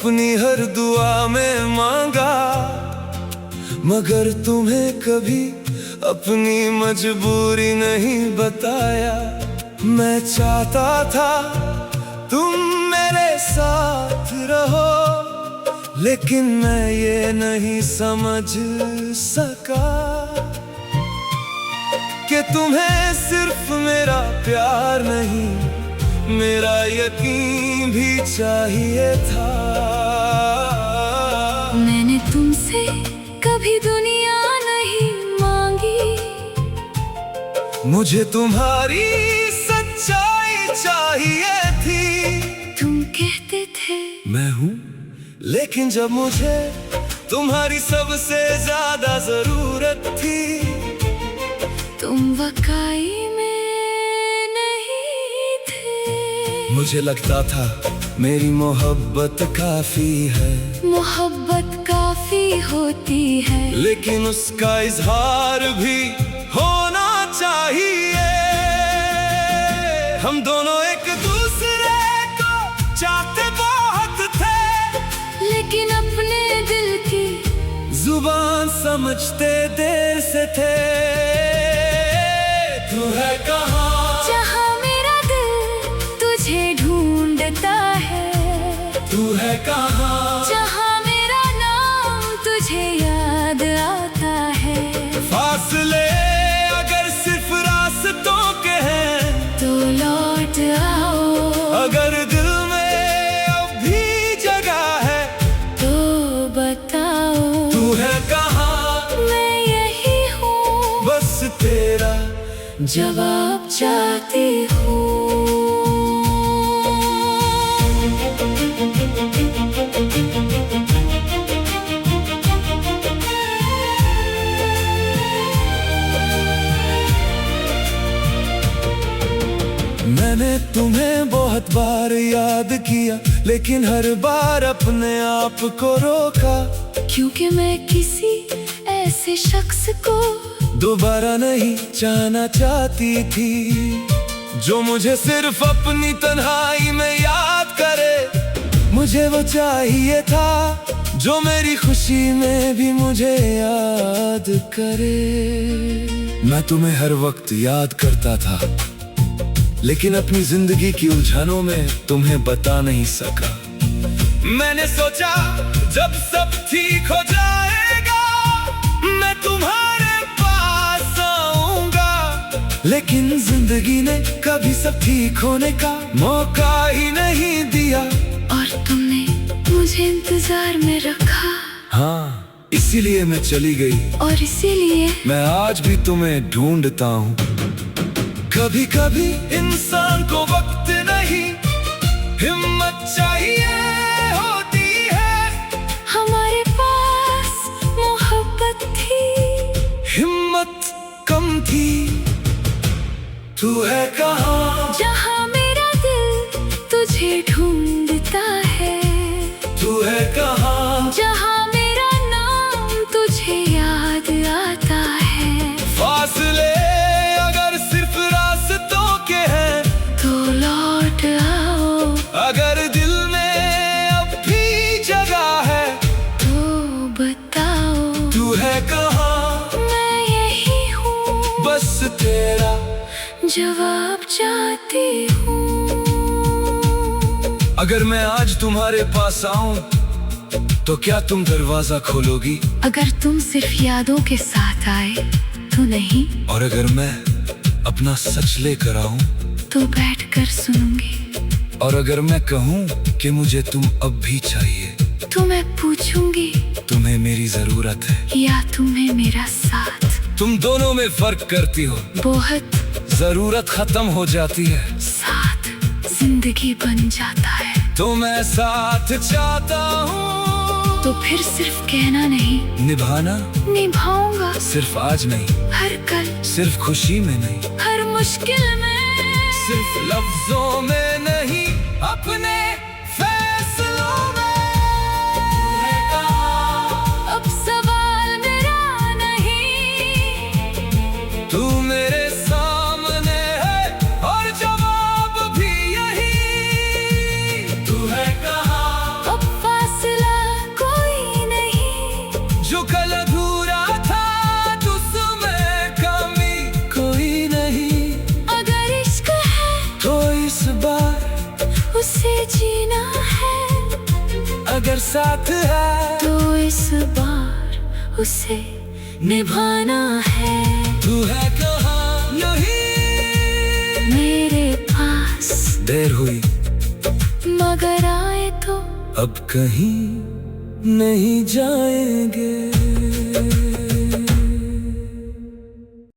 अपनी हर दुआ में मांगा, मगर तुम्हें कभी अपनी मजबूरी नहीं बताया। मैं चाहता था तुम मेरे साथ रहो, लेकिन मैं ये नहीं समझ सका कि तुम्हें सिर्फ मेरा प्यार नहीं, मेरा यकीन भी चाहिए था। मैंने तुमसे कभी दुनिया नहीं मांगी, मुझे तुम्हारी सच्चाई चाहिए थी। तुम कहते थे मैं हूँ, लेकिन जब मुझे तुम्हारी सबसे ज्यादा जरूरत थी, तुम वाकई में नहीं थे। मुझे लगता था मेरी मोहब्बत काफी है, मोहब्बत काफी होती है, लेकिन उसका इजहार भी होना चाहिए। हम दोनों एक दूसरे को चाहते बहुत थे, लेकिन अपने दिल की जुबान समझते देर से थे। तू है कहाँ जहाँ मेरा दिल तुझे ढूंढता है, तू है कहाँ जहाँ मेरा नाम तुझे याद आता है। फासले अगर सिर्फ रास्तों के हैं, तो लौट आओ, अगर दिल में अब भी जगह है, तो बताओ। तू है कहाँ मैं यही हूँ, बस तेरा जवाब चाहती हूँ। मैंने तुम्हें बहुत बार याद किया, लेकिन हर बार अपने आप को रोका, क्योंकि मैं किसी ऐसे शख्स को दोबारा नहीं चाहना चाहती थी, जो मुझे सिर्फ अपनी तन्हाई में याद करे। मुझे वो चाहिए था जो मेरी खुशी में भी मुझे याद करे। मैं तुम्हें हर वक्त याद करता था, लेकिन अपनी जिंदगी की उलझनों में तुम्हें बता नहीं सका। मैंने सोचा जब सब ठीक हो जाएगा मैं तुम्हारे पास आऊंगा, लेकिन जिंदगी ने कभी सब ठीक होने का मौका ही नहीं दिया। और तुमने मुझे इंतजार में रखा। हाँ, इसीलिए मैं चली गई, और इसीलिए मैं आज भी तुम्हें ढूंढता हूँ। कभी कभी इंसान को वक्त नहीं, हिम्मत चाहिए होती है। हमारे पास मोहब्बत थी, हिम्मत कम थी। तू है कहाँ जहाँ मेरा दिल तुझे ढूंढता है, तू है कहाँ जहाँ मेरा नाम तुझे याद आता है। फासले अगर सिर्फ रास्तों के हैं, तो लौट आओ, अगर दिल में अब भी जगह है, तो बताओ। तू है कहाँ मैं यही हूँ, बस तेरा जवाब चाहती हूँ। अगर मैं आज तुम्हारे पास आऊं तो क्या तुम दरवाजा खोलोगी? अगर तुम सिर्फ यादों के साथ आए तो नहीं, और अगर मैं अपना सच लेकर आऊं, तो बैठकर सुनूंगी। और अगर मैं कहूं कि मुझे तुम अब भी चाहिए, तो मैं पूछूंगी तुम्हें मेरी जरूरत है या तुम्हें मेरा साथ। तुम दोनों में फर्क करती हो, बहुत जरूरत खत्म हो जाती है, साथ जिंदगी बन जाता है। तो मैं साथ चाहता हूँ। तो फिर सिर्फ कहना नहीं, निभाना निभाऊंगा। सिर्फ आज नहीं, हर कल, सिर्फ खुशी में नहीं, हर मुश्किल में, सिर्फ लफ्जों में नहीं, अपने फैसलों में। अब सवाल मेरा नहीं, तू मेरे सामने है और जवाब भी यही। तू है कहाँ अब फासले अगर साथ है तो इस बार उसे निभाना है। तू है कहाँ यही मेरे पास देर हुई मगर आए तो अब कहीं नहीं जाएंगे।